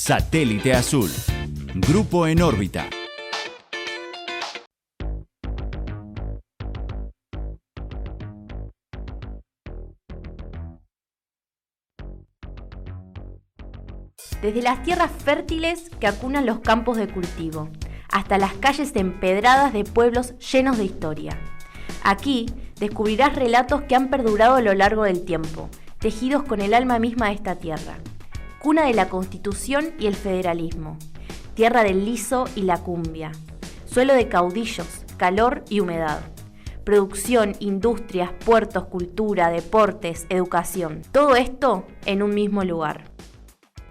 Satélite Azul. Grupo en órbita. Desde las tierras fértiles que acunan los campos de cultivo, hasta las calles empedradas de pueblos llenos de historia. Aquí descubrirás relatos que han perdurado a lo largo del tiempo, tejidos con el alma misma de esta tierra. Cuna de la Constitución y el federalismo, tierra del liso y la cumbia, suelo de caudillos, calor y humedad. Producción, industrias, puertos, cultura, deportes, educación. Todo esto en un mismo lugar.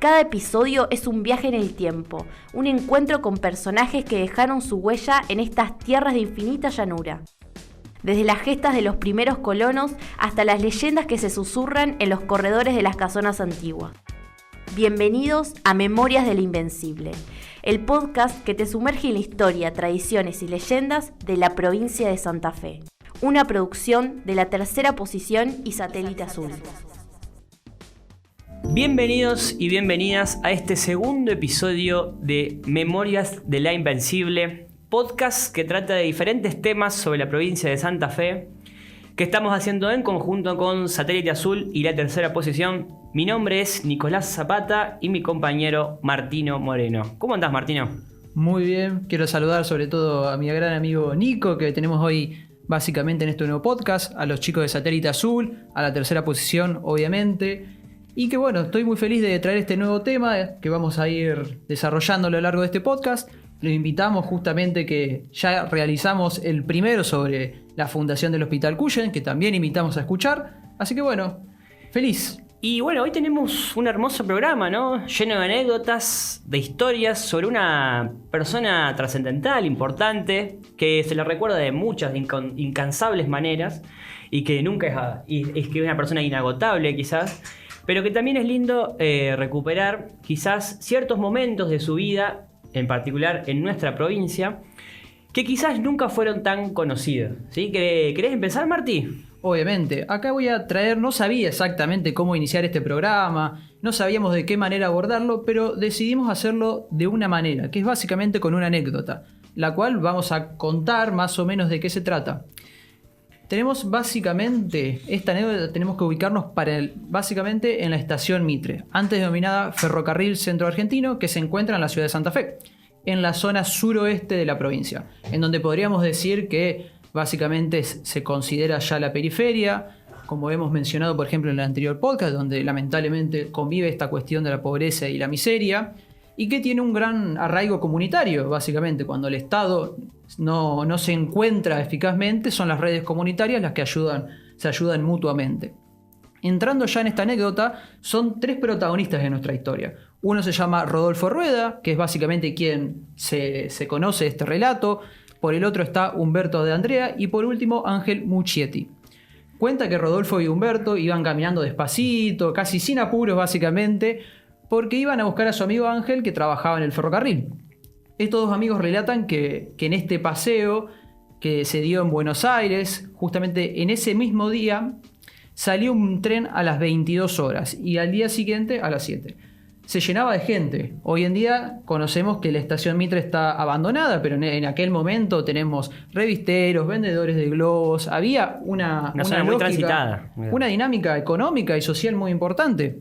Cada episodio es un viaje en el tiempo, un encuentro con personajes que dejaron su huella en estas tierras de infinita llanura. Desde las gestas de los primeros colonos hasta las leyendas que se susurran en los corredores de las casonas antiguas. Bienvenidos a Memorias del Invencible, el podcast que te sumerge en la historia, tradiciones y leyendas de la provincia de Santa Fe. Una producción de La Tercera Posición y Satélite Azul. Bienvenidos y bienvenidas a este segundo episodio de Memorias de la Invencible, podcast que trata de diferentes temas sobre la provincia de Santa Fe, que estamos haciendo en conjunto con Satélite Azul y La Tercera Posición. Mi nombre es Nicolás Zapata y mi compañero Martino Moreno. ¿Cómo andás, Martino? Muy bien, quiero saludar sobre todo a mi gran amigo Nico, que tenemos hoy básicamente en este nuevo podcast, a los chicos de Satélite Azul, a La Tercera Posición, obviamente. Y que bueno, estoy muy feliz de traer este nuevo tema que vamos a ir desarrollando a lo largo de este podcast. Los invitamos justamente que ya realizamos el primero sobre la fundación del Hospital Cuyen, que también invitamos a escuchar. Así que bueno, feliz. Y bueno, hoy tenemos un hermoso programa, ¿no? Lleno de anécdotas, de historias sobre una persona trascendental, importante, que se le recuerda de muchas incansables maneras y que nunca es que es una persona inagotable quizás, pero que también es lindo recuperar quizás ciertos momentos de su vida, en particular en nuestra provincia, que quizás nunca fueron tan conocidos, ¿sí? ¿Querés empezar, Martí? Obviamente, acá voy a traer, no sabía exactamente cómo iniciar este programa, no sabíamos de qué manera abordarlo, pero decidimos hacerlo de una manera, que es básicamente con una anécdota, la cual vamos a contar más o menos de qué se trata. Tenemos básicamente, esta anécdota tenemos que ubicarnos básicamente en la estación Mitre, antes denominada Ferrocarril Centro Argentino, que se encuentra en la ciudad de Santa Fe, en la zona suroeste de la provincia, en donde podríamos decir que básicamente se considera ya la periferia, como hemos mencionado por ejemplo en el anterior podcast, donde lamentablemente convive esta cuestión de la pobreza y la miseria, y que tiene un gran arraigo comunitario, básicamente. Cuando el Estado no se encuentra eficazmente, son las redes comunitarias las que se ayudan mutuamente. Entrando ya en esta anécdota, son tres protagonistas de nuestra historia. Uno se llama Rodolfo Rueda, que es básicamente quien se conoce este relato. Por el otro está Humberto de Andrea y por último Ángel Muccietti. Cuenta que Rodolfo y Humberto iban caminando despacito, casi sin apuros básicamente, porque iban a buscar a su amigo Ángel, que trabajaba en el ferrocarril. Estos dos amigos relatan que en este paseo que se dio en Buenos Aires, justamente en ese mismo día, salió un tren a las 22 horas y al día siguiente a las 7. Se llenaba de gente. Hoy en día conocemos que la estación Mitre está abandonada, pero en aquel momento tenemos revisteros, vendedores de globos. Había una zona muy transitada. Una dinámica económica y social muy importante.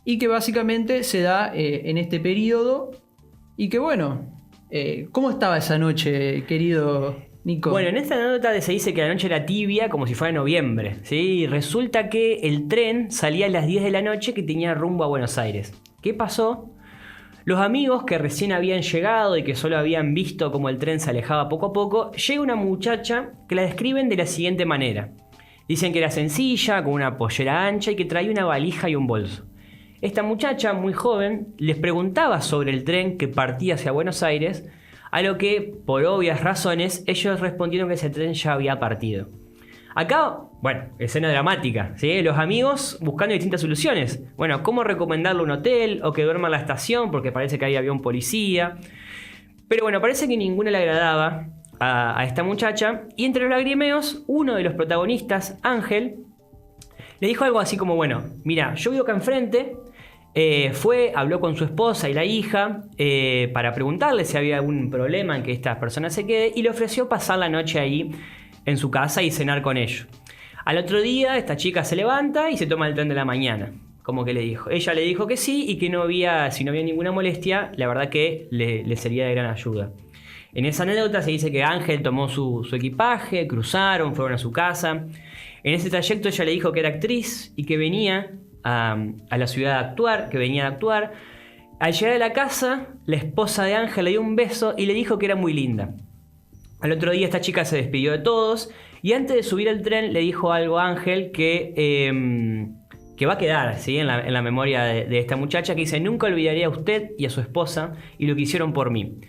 Y que básicamente se da en este periodo. Y que bueno, ¿cómo estaba esa noche, querido Nico? Bueno, en esta anécdota se dice que la noche era tibia, como si fuera noviembre, ¿sí? Y resulta que el tren salía a las 10 de la noche que tenía rumbo a Buenos Aires. ¿Qué pasó? Los amigos que recién habían llegado y que solo habían visto cómo el tren se alejaba poco a poco, llega una muchacha que la describen de la siguiente manera. Dicen que era sencilla, con una pollera ancha y que traía una valija y un bolso. Esta muchacha, muy joven, les preguntaba sobre el tren que partía hacia Buenos Aires, a lo que, por obvias razones, ellos respondieron que ese tren ya había partido. Acá, bueno, escena dramática, ¿sí? Los amigos buscando distintas soluciones. Bueno, ¿cómo recomendarle un hotel o que duerma en la estación? Porque parece que ahí había un policía. Pero bueno, parece que ninguna le agradaba a esta muchacha. Y entre los lagrimeos, uno de los protagonistas, Ángel, le dijo algo así como, bueno, mira, yo vivo acá enfrente, Habló con su esposa y la hija para preguntarle si había algún problema en que esta persona se quede y le ofreció pasar la noche ahí en su casa y cenar con ellos. Al otro día esta chica se levanta y se toma el tren de la mañana, como que le dijo. Ella le dijo que sí y que si no había ninguna molestia, la verdad que le sería de gran ayuda. En esa anécdota se dice que Ángel tomó su equipaje, cruzaron, fueron a su casa. En ese trayecto ella le dijo que era actriz y que venía a la ciudad a actuar, que venía a actuar. Al llegar a la casa, la esposa de Ángel le dio un beso y le dijo que era muy linda. Al otro día esta chica se despidió de todos y antes de subir al tren le dijo algo a Ángel que va a quedar, ¿sí? en la memoria de esta muchacha, que dice: nunca olvidaré a usted y a su esposa y lo que hicieron por mí.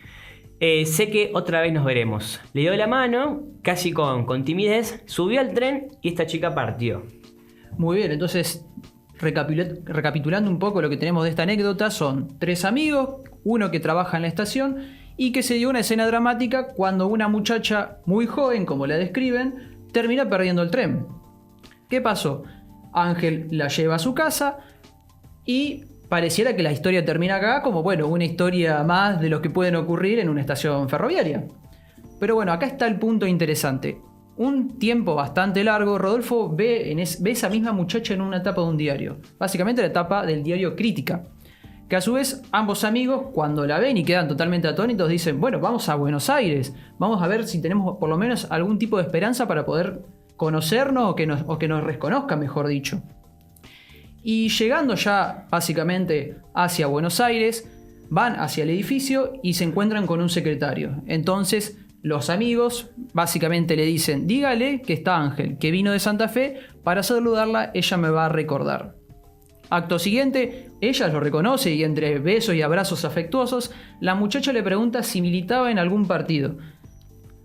Sé que otra vez nos veremos. Le dio la mano, casi con timidez, subió al tren y esta chica partió. Muy bien, entonces, recapitulando un poco lo que tenemos de esta anécdota, son 3 amigos, uno que trabaja en la estación y que se dio una escena dramática cuando una muchacha muy joven, como la describen, termina perdiendo el tren. ¿Qué pasó? Ángel la lleva a su casa y pareciera que la historia termina acá como, bueno, una historia más de lo que pueden ocurrir en una estación ferroviaria. Pero bueno, acá está el punto interesante. Un tiempo bastante largo, Rodolfo ve esa misma muchacha en una etapa de un diario. Básicamente la etapa del diario Crítica. Que a su vez ambos amigos, cuando la ven y quedan totalmente atónitos, dicen: bueno, vamos a Buenos Aires. Vamos a ver si tenemos por lo menos algún tipo de esperanza para poder conocernos o que nos reconozca, mejor dicho. Y llegando ya básicamente hacia Buenos Aires, van hacia el edificio y se encuentran con un secretario. Entonces los amigos básicamente le dicen: dígale que está Ángel, que vino de Santa Fe, para saludarla, ella me va a recordar. Acto siguiente, ella lo reconoce y entre besos y abrazos afectuosos, la muchacha le pregunta si militaba en algún partido.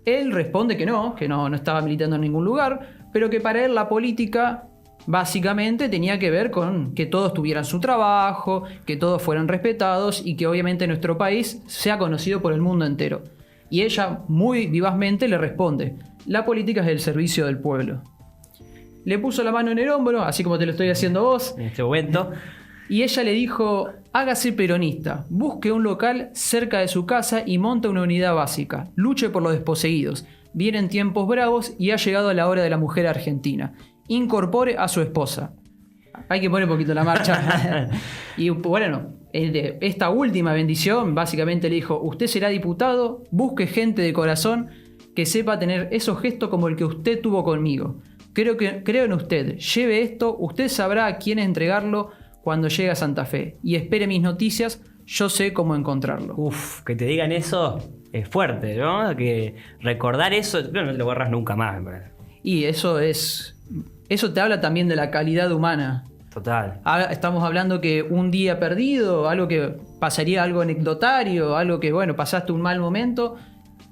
Él responde que no estaba militando en ningún lugar, pero que para él la política básicamente tenía que ver con que todos tuvieran su trabajo, que todos fueran respetados y que obviamente nuestro país sea conocido por el mundo entero. Y ella muy vivazmente le responde: la política es el servicio del pueblo. Le puso la mano en el hombro, así como te lo estoy haciendo vos. En este momento. Y ella le dijo: hágase peronista, busque un local cerca de su casa y monte una unidad básica. Luche por los desposeídos. Vienen tiempos bravos y ha llegado la hora de la mujer argentina. Incorpore a su esposa. Hay que poner un poquito la marcha. Y bueno, esta última bendición básicamente le dijo: usted será diputado, busque gente de corazón que sepa tener esos gestos como el que usted tuvo conmigo. Creo en usted, lleve esto, usted sabrá a quién entregarlo cuando llegue a Santa Fe. Y espere mis noticias, yo sé cómo encontrarlo. Uf, que te digan eso es fuerte, ¿no? Que recordar eso, no te lo borras nunca más, me parece. Y eso te habla también de la calidad humana. Total. Estamos hablando que un día perdido, algo que pasaría, algo anecdotario, algo que, bueno, pasaste un mal momento.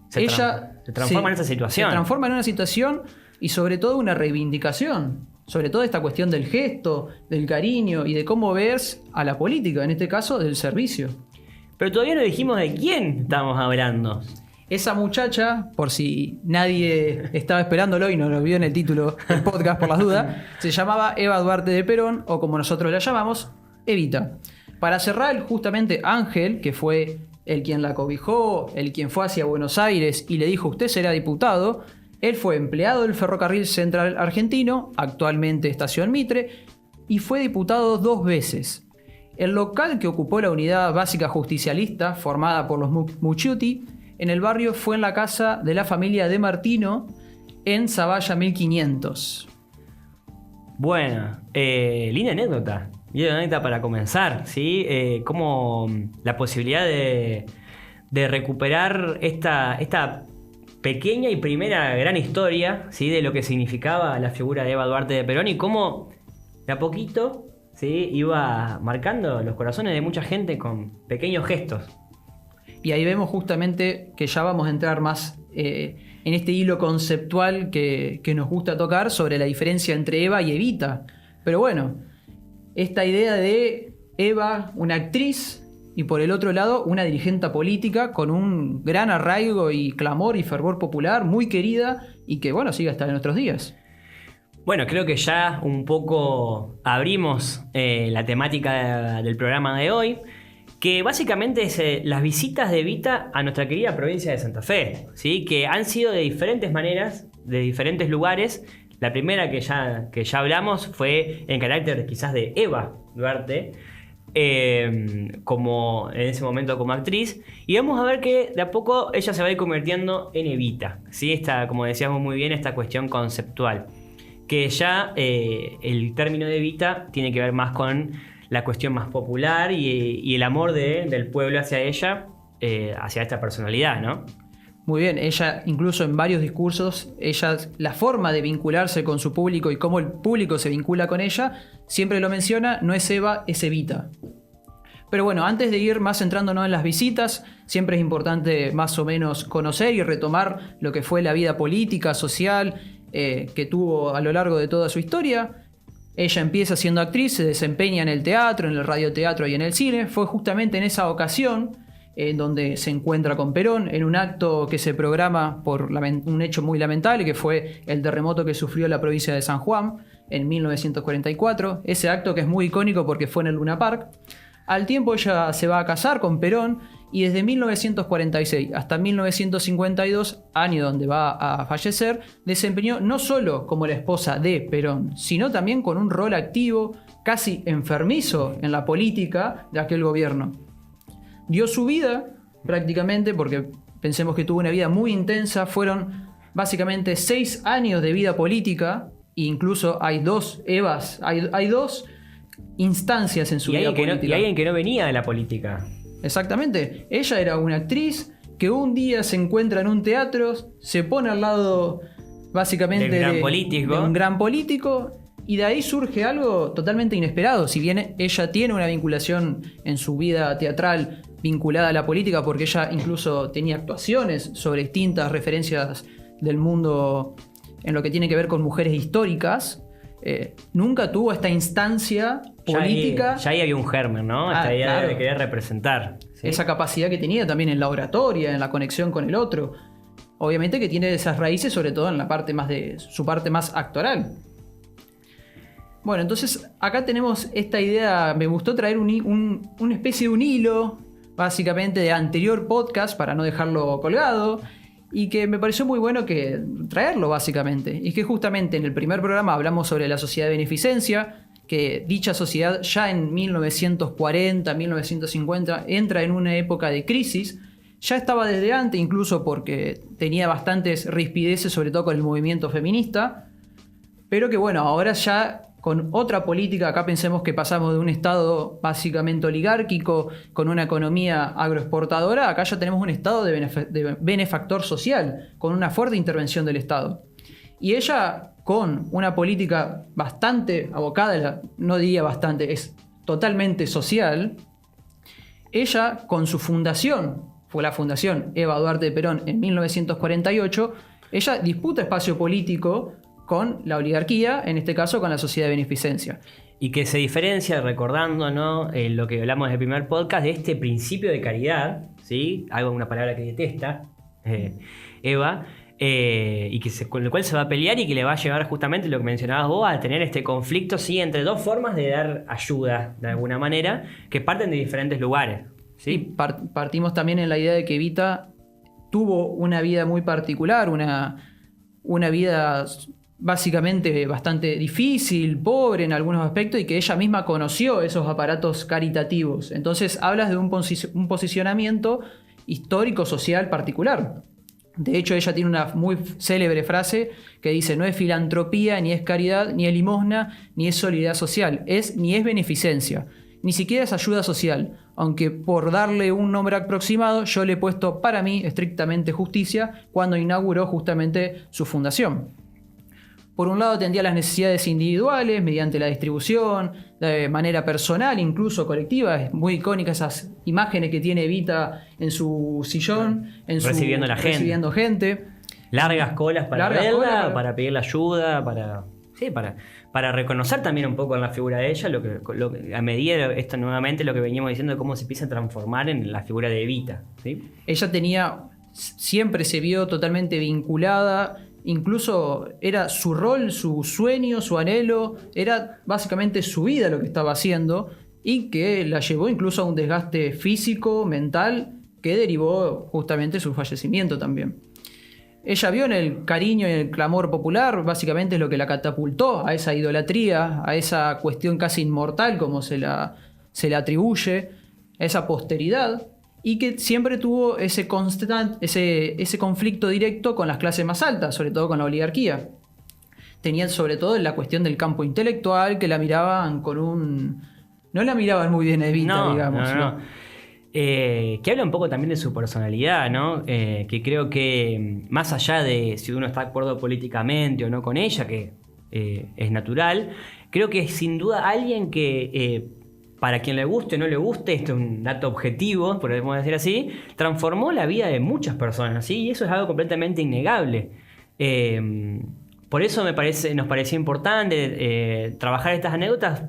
Se transforma en esa situación. Se transforma en una situación y sobre todo una reivindicación. Sobre todo esta cuestión del gesto, del cariño y de cómo ves a la política, en este caso del servicio. Pero todavía no dijimos de quién estamos hablando. Esa muchacha, por si nadie estaba esperándolo y no lo vio en el título del podcast por las dudas, se llamaba Eva Duarte de Perón, o como nosotros la llamamos, Evita. Para cerrar, justamente Ángel, que fue el quien la cobijó, el quien fue hacia Buenos Aires y le dijo: usted será diputado. Él fue empleado del Ferrocarril Central Argentino, actualmente Estación Mitre, y fue diputado 2 veces. El local que ocupó la unidad básica justicialista, formada por los Mucciuti, en el barrio fue en la casa de la familia de Martino, en Zavalla 1500. Bueno, linda anécdota. Linda anécdota para comenzar, ¿sí? Como la posibilidad de recuperar esta pequeña y primera gran historia, ¿sí? De lo que significaba la figura de Eva Duarte de Perón y cómo de a poquito, ¿sí? Iba marcando los corazones de mucha gente con pequeños gestos. Y ahí vemos justamente que ya vamos a entrar más en este hilo conceptual que nos gusta tocar sobre la diferencia entre Eva y Evita. Pero bueno, esta idea de Eva, una actriz, y por el otro lado una dirigente política con un gran arraigo y clamor y fervor popular, muy querida y que bueno, sigue hasta nuestros días. Bueno, creo que ya un poco abrimos la temática del programa de hoy, que básicamente es las visitas de Evita a nuestra querida provincia de Santa Fe, ¿sí? Que han sido de diferentes maneras, de diferentes lugares. La primera que ya hablamos fue en carácter quizás de Eva Duarte, como en ese momento como actriz, y vamos a ver que de a poco ella se va a ir convirtiendo en Evita, ¿sí? Esta, como decíamos muy bien, esta cuestión conceptual, que ya el término de Evita tiene que ver más con la cuestión más popular y el amor del pueblo hacia ella, hacia esta personalidad, ¿no? Muy bien, ella incluso en varios discursos, la forma de vincularse con su público y cómo el público se vincula con ella, siempre lo menciona, no es Eva, es Evita. Pero bueno, antes de ir más centrándonos en las visitas, siempre es importante más o menos conocer y retomar lo que fue la vida política, social, que tuvo a lo largo de toda su historia. Ella empieza siendo actriz, se desempeña en el teatro, en el radioteatro y en el cine. Fue justamente en esa ocasión en donde se encuentra con Perón, en un acto que se programa por un hecho muy lamentable, que fue el terremoto que sufrió la provincia de San Juan en 1944. Ese acto que es muy icónico porque fue en el Luna Park. Al tiempo ella se va a casar con Perón y desde 1946 hasta 1952, año donde va a fallecer, desempeñó no solo como la esposa de Perón, sino también con un rol activo, casi enfermizo en la política de aquel gobierno. Dio su vida prácticamente, porque pensemos que tuvo una vida muy intensa, fueron básicamente 6 años de vida política, e incluso hay dos Evas, hay dos instancias en su vida política. Y alguien que no venía de la política. Exactamente, ella era una actriz que un día se encuentra en un teatro, se pone al lado básicamente de un gran político, y de ahí surge algo totalmente inesperado. Si bien ella tiene una vinculación en su vida teatral vinculada a la política, porque ella incluso tenía actuaciones sobre distintas referencias del mundo en lo que tiene que ver con mujeres históricas, nunca tuvo esta instancia política. Ya ahí había un germen, ¿no? Esta idea de querer representar, ¿sí? Esa capacidad que tenía también en la oratoria, en la conexión con el otro. Obviamente que tiene esas raíces, sobre todo en la parte más de su parte más actoral. Bueno, entonces acá tenemos esta idea. Me gustó traer una especie de un hilo, básicamente de anterior podcast, para no dejarlo colgado, y que me pareció muy bueno que traerlo básicamente. Y que justamente en el primer programa hablamos sobre la sociedad de beneficencia, que dicha sociedad ya en 1940, 1950 entra en una época de crisis. Ya estaba desde antes, incluso porque tenía bastantes rispideces, sobre todo con el movimiento feminista, pero que bueno, ahora ya con otra política. Acá pensemos que pasamos de un estado básicamente oligárquico con una economía agroexportadora, acá ya tenemos un estado de benefactor social, con una fuerte intervención del Estado. Y ella, con una política bastante abocada, no diría bastante, es totalmente social, ella con su fundación, fue la Fundación Eva Duarte de Perón en 1948, ella disputa espacio político con la oligarquía, en este caso con la sociedad de beneficencia. Y que se diferencia, recordando, ¿no?, lo que hablamos en el primer podcast, de este principio de caridad, ¿sí? Una palabra que detesta Eva, y con el cual se va a pelear y que le va a llevar justamente lo que mencionabas vos, a tener este conflicto, sí, entre dos formas de dar ayuda, de alguna manera, que parten de diferentes lugares, ¿sí? Y partimos también en la idea de que Evita tuvo una vida muy particular, una vida básicamente bastante difícil, pobre en algunos aspectos, y que ella misma conoció esos aparatos caritativos. Entonces hablas de un posicionamiento histórico, social particular. De hecho, ella tiene una muy célebre frase que dice: no es filantropía, ni es caridad, ni es limosna, ni es solidaridad social, ni es beneficencia, ni siquiera es ayuda social, aunque por darle un nombre aproximado yo le he puesto para mí estrictamente justicia cuando inauguró justamente su fundación. Por un lado atendía las necesidades individuales mediante la distribución, de manera personal, incluso colectiva. Es muy icónica esas imágenes que tiene Evita en su sillón, recibiendo gente. Largas colas para verla, para pedirle ayuda, para reconocer también un poco en la figura de ella, a medida de esto nuevamente lo que veníamos diciendo, de cómo se empieza a transformar en la figura de Evita, ¿sí? Ella siempre se vio totalmente vinculada incluso era su rol, su sueño, su anhelo, era básicamente su vida lo que estaba haciendo y que la llevó incluso a un desgaste físico, mental, que derivó justamente su fallecimiento también. Ella vio en el cariño y el clamor popular, básicamente es lo que la catapultó a esa idolatría, a esa cuestión casi inmortal como se le atribuye, a esa posteridad, y que siempre tuvo ese conflicto directo con las clases más altas, sobre todo con la oligarquía. Tenían sobre todo la cuestión del campo intelectual, que la miraban no la miraban muy bien a Evita, digamos. No. Que habla un poco también de su personalidad, ¿no? Que creo que más allá de si uno está de acuerdo políticamente o no con ella, que es natural, creo que es sin duda alguien que, para quien le guste o no le guste, esto es un dato objetivo, podemos decir así, transformó la vida de muchas personas, ¿sí? Y eso es algo completamente innegable. Por eso nos parecía importante trabajar estas anécdotas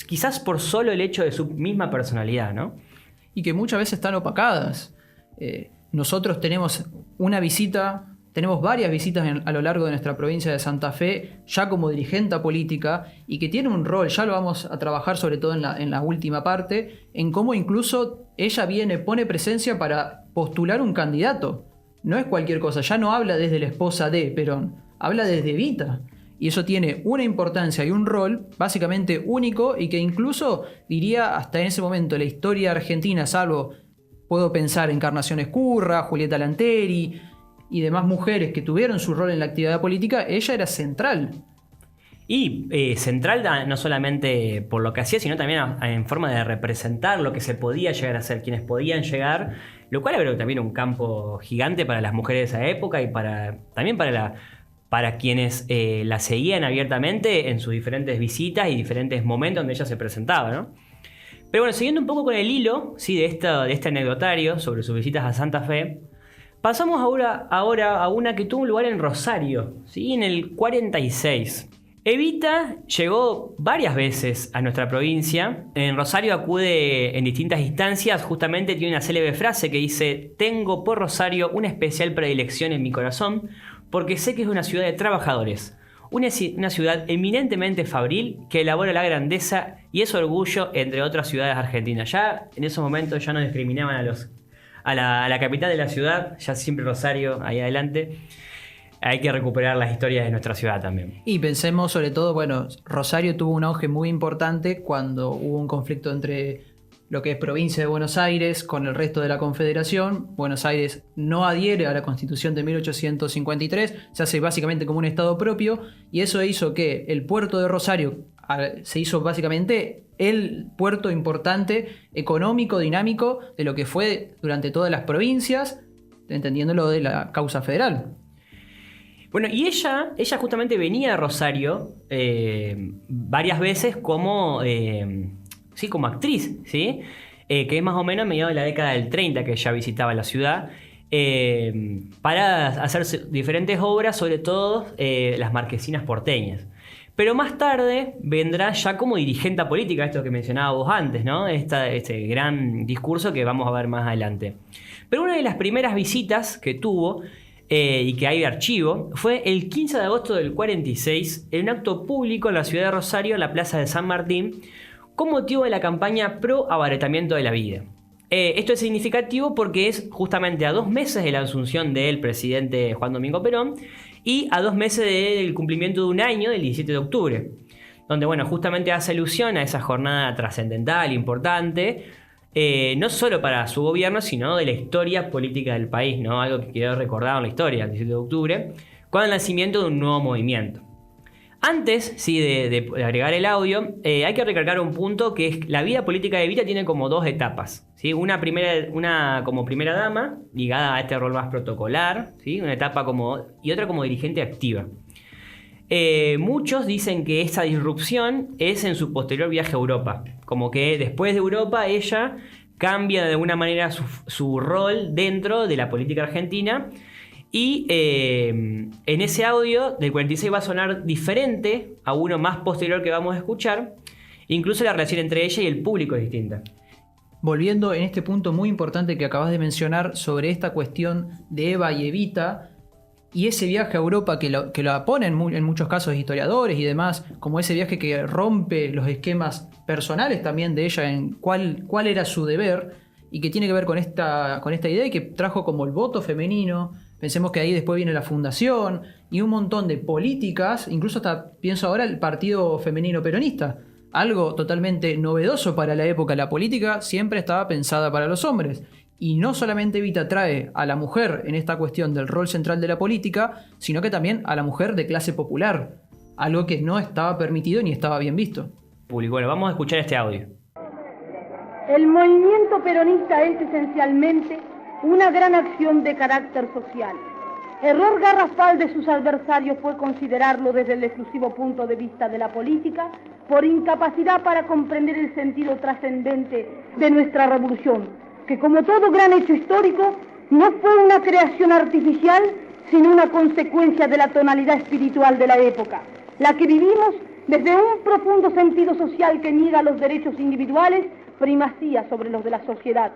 quizás por solo el hecho de su misma personalidad, ¿no? Y que muchas veces están opacadas. Nosotros tenemos varias visitas a lo largo de nuestra provincia de Santa Fe, ya como dirigente política, y que tiene un rol, ya lo vamos a trabajar sobre todo en la última parte, en cómo incluso ella pone presencia para postular un candidato. No es cualquier cosa, ya no habla desde la esposa de Perón, habla desde Evita. Y eso tiene una importancia y un rol básicamente único y que incluso diría hasta en ese momento la historia argentina, salvo puedo pensar en Encarnación Escurra, Julieta Lanteri y demás mujeres que tuvieron su rol en la actividad política, ella era central. Y central no solamente por lo que hacía, sino también en forma de representar lo que se podía llegar a hacer, quienes podían llegar, lo cual era también un campo gigante para las mujeres de esa época y también para quienes la seguían abiertamente en sus diferentes visitas y diferentes momentos donde ella se presentaba, ¿no? Pero bueno, siguiendo un poco con el hilo, ¿sí? de este anecdotario sobre sus visitas a Santa Fe, pasamos ahora a una que tuvo lugar en Rosario, ¿sí? En el 46. Evita llegó varias veces a nuestra provincia. En Rosario acude en distintas instancias. Justamente tiene una célebre frase que dice: tengo por Rosario una especial predilección en mi corazón, porque sé que es una ciudad de trabajadores, una ciudad eminentemente fabril que elabora la grandeza y es orgullo entre otras ciudades argentinas. Ya en esos momentos ya no discriminaban a la capital de la ciudad, ya siempre Rosario ahí adelante. Hay que recuperar las historias de nuestra ciudad también. Y pensemos sobre todo, Rosario tuvo un auge muy importante cuando hubo un conflicto entre lo que es provincia de Buenos Aires con el resto de la Confederación. Buenos Aires no adhiere a la Constitución de 1853, se hace básicamente como un estado propio, y eso hizo que el puerto de Rosario se hizo básicamente el puerto importante, económico, dinámico, de lo que fue durante todas las provincias, entendiéndolo de la causa federal. Bueno, y ella justamente venía a Rosario varias veces como actriz, ¿sí? Que es más o menos a mediados de la década del 30 que ella visitaba la ciudad para hacer diferentes obras, sobre todo las marquesinas porteñas. Pero más tarde vendrá ya como dirigente política, esto que mencionaba vos antes, ¿no? Este gran discurso que vamos a ver más adelante. Pero una de las primeras visitas que tuvo y que hay de archivo, fue el 15 de agosto del 46 en un acto público en la ciudad de Rosario, en la plaza de San Martín, con motivo de la campaña pro abaratamiento de la vida. Esto es significativo porque es justamente a 2 meses de la asunción del presidente Juan Domingo Perón y a 2 meses del cumplimiento de un año, del 17 de octubre, donde justamente hace alusión a esa jornada trascendental, importante, no solo para su gobierno, sino de la historia política del país, ¿no? Algo que quedó recordado en la historia del 17 de octubre, con el nacimiento de un nuevo movimiento. Antes, sí, de agregar el audio, hay que recalcar un punto, que es la vida política de Evita tiene como 2 etapas, ¿sí? Una como primera dama, ligada a este rol más protocolar, ¿sí? Una etapa y otra como dirigente activa. Muchos dicen que esa disrupción es en su posterior viaje a Europa, como que después de Europa ella cambia de alguna manera su rol dentro de la política argentina, y en ese audio del 46 va a sonar diferente a uno más posterior que vamos a escuchar. Incluso la relación entre ella y el público es distinta. Volviendo en este punto muy importante que acabas de mencionar sobre esta cuestión de Eva y Evita, Y ese viaje a Europa que lo ponen en muchos casos historiadores y demás, como ese viaje que rompe los esquemas personales también de ella en cuál era su deber, y que tiene que ver con esta idea y que trajo como el voto femenino. Pensemos que ahí después viene la fundación y un montón de políticas, incluso hasta pienso ahora el Partido Femenino Peronista, algo totalmente novedoso para la época. La política siempre estaba pensada para los hombres. Y no solamente Evita trae a la mujer en esta cuestión del rol central de la política, sino que también a la mujer de clase popular, algo que no estaba permitido ni estaba bien visto. Bueno, vamos a escuchar este audio. El movimiento peronista es esencialmente una gran acción de carácter social. Error garrafal de sus adversarios fue considerarlo desde el exclusivo punto de vista de la política, por incapacidad para comprender el sentido trascendente de nuestra revolución, que como todo gran hecho histórico, no fue una creación artificial, sino una consecuencia de la tonalidad espiritual de la época, la que vivimos desde un profundo sentido social que niega los derechos individuales primacía sobre los de la sociedad.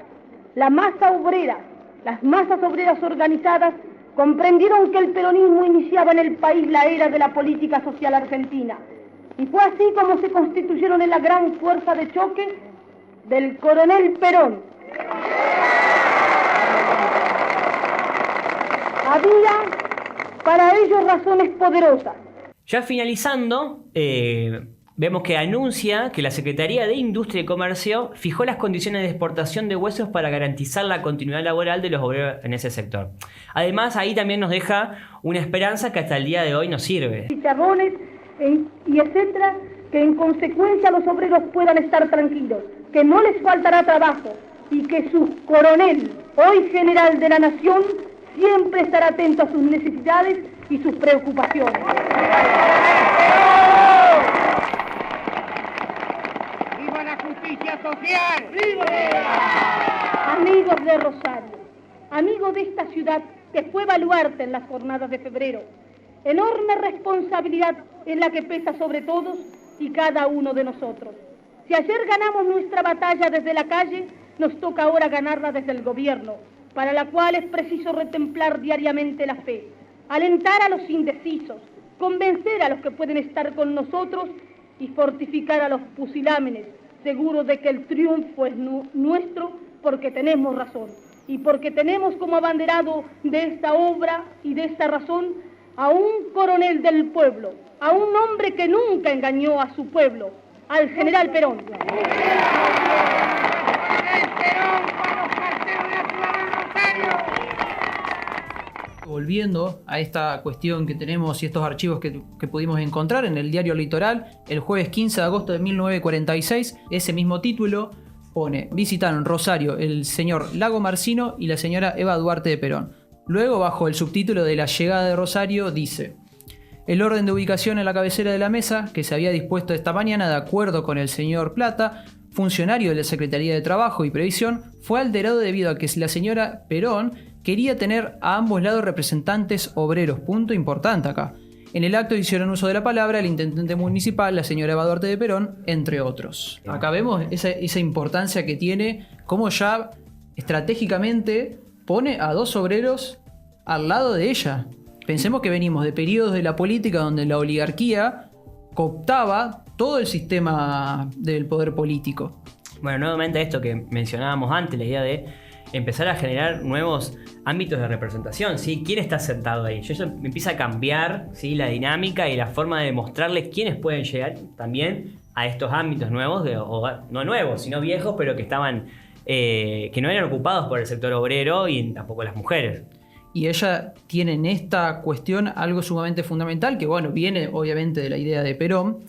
Las masas obreras organizadas comprendieron que el peronismo iniciaba en el país la era de la política social argentina, y fue así como se constituyeron en la gran fuerza de choque del coronel Perón. Había para ello razones poderosas. Ya finalizando, vemos que anuncia que la Secretaría de Industria y Comercio fijó las condiciones de exportación de huesos para garantizar la continuidad laboral de los obreros en ese sector. Además, ahí también nos deja una esperanza que hasta el día de hoy nos sirve. Chicharrones y etcétera, que en consecuencia los obreros puedan estar tranquilos, que no les faltará trabajo y que su coronel, hoy general de la nación, siempre estará atento a sus necesidades y sus preocupaciones. ¡Viva la justicia social! ¡Viva! Amigos de Rosario, amigos de esta ciudad que fue baluarte en las jornadas de febrero, enorme responsabilidad es la que pesa sobre todos y cada uno de nosotros. Si ayer ganamos nuestra batalla desde la calle, nos toca ahora ganarla desde el gobierno, para la cual es preciso retemplar diariamente la fe, alentar a los indecisos, convencer a los que pueden estar con nosotros y fortificar a los pusilámenes, seguros de que el triunfo es nuestro porque tenemos razón y porque tenemos como abanderado de esta obra y de esta razón a un coronel del pueblo, a un hombre que nunca engañó a su pueblo, al general Perón. Volviendo a esta cuestión que tenemos y estos archivos que pudimos encontrar en el diario Litoral, el jueves 15 de agosto de 1946, ese mismo título pone: visitaron Rosario el señor Lago Marcino y la señora Eva Duarte de Perón. Luego, bajo el subtítulo de la llegada de Rosario, dice: el orden de ubicación en la cabecera de la mesa, que se había dispuesto esta mañana de acuerdo con el señor Plata, funcionario de la Secretaría de Trabajo y Previsión, fue alterado debido a que la señora Perón quería tener a ambos lados representantes obreros. Punto importante acá. En el acto hicieron uso de la palabra el intendente municipal, la señora Eva Duarte de Perón, entre otros. Acá vemos esa importancia que tiene, cómo ya estratégicamente pone a dos obreros al lado de ella. Pensemos que venimos de periodos de la política donde la oligarquía cooptaba todo el sistema del poder político. Bueno, nuevamente esto que mencionábamos antes, la idea de empezar a generar nuevos ámbitos de representación, ¿sí? ¿Quién está sentado ahí? Eso empieza a cambiar, ¿sí?, la dinámica y la forma de mostrarles quiénes pueden llegar también a estos ámbitos nuevos, o no nuevos, sino viejos, pero que estaban, que no eran ocupados por el sector obrero y tampoco las mujeres. Y ella tiene en esta cuestión algo sumamente fundamental, que bueno, viene obviamente de la idea de Perón,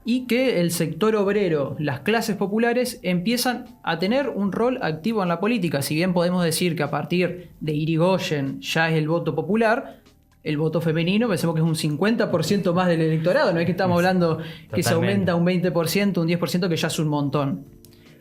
y que el sector obrero, las clases populares, empiezan a tener un rol activo en la política. Si bien podemos decir que a partir de Irigoyen ya es el voto popular, el voto femenino pensemos que es un 50% más del electorado, no es que estamos hablando que se aumenta un 20%, un 10%, que ya es un montón.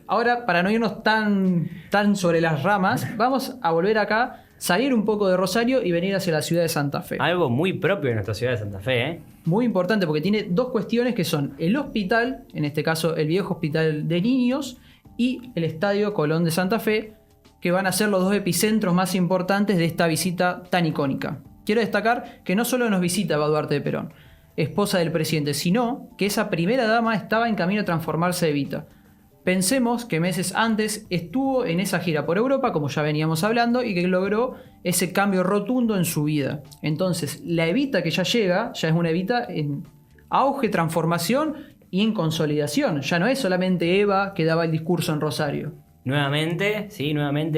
Ahora, para no irnos tan sobre las ramas, vamos a volver acá, salir un poco de Rosario y venir hacia la ciudad de Santa Fe. Algo muy propio de nuestra ciudad de Santa Fe, ¿eh? Muy importante porque tiene dos cuestiones que son el hospital, en este caso el viejo hospital de niños, y el Estadio Colón de Santa Fe, que van a ser los dos epicentros más importantes de esta visita tan icónica. quiero destacar que no solo nos visita Eva Duarte de Perón, esposa del presidente, sino que esa primera dama estaba en camino a transformarse de Evita. Pensemos que meses antes estuvo en esa gira por Europa, como ya veníamos hablando, y que logró ese cambio rotundo en su vida. Entonces, la Evita que ya llega, ya es una Evita en auge, transformación y en consolidación. Ya no es solamente Eva que daba el discurso en Rosario. Nuevamente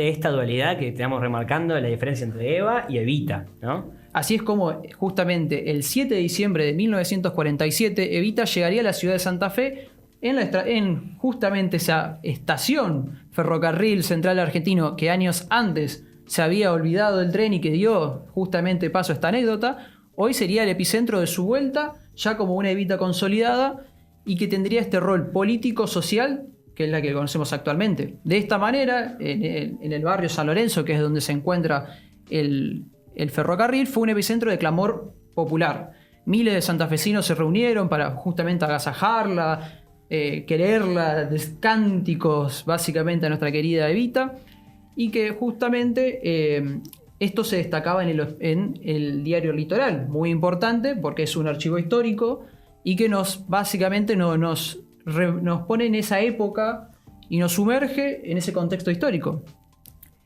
esta dualidad que estamos remarcando de la diferencia entre Eva y Evita, ¿no? Así es como justamente el 7 de diciembre de 1947 Evita llegaría a la ciudad de Santa Fe en justamente esa estación ferrocarril central argentino que años antes se había olvidado del tren y que dio justamente paso a esta anécdota. Hoy sería el epicentro de su vuelta ya como una Evita consolidada y que tendría este rol político-social que es la que conocemos actualmente. De esta manera, en el barrio San Lorenzo, que es donde se encuentra el ferrocarril, fue un epicentro de clamor popular. Miles de santafesinos se reunieron para justamente agasajarla, quererla, cánticos básicamente a nuestra querida Evita, y que justamente esto se destacaba en el diario Litoral, muy importante porque es un archivo histórico y que básicamente nos pone en esa época y nos sumerge en ese contexto histórico.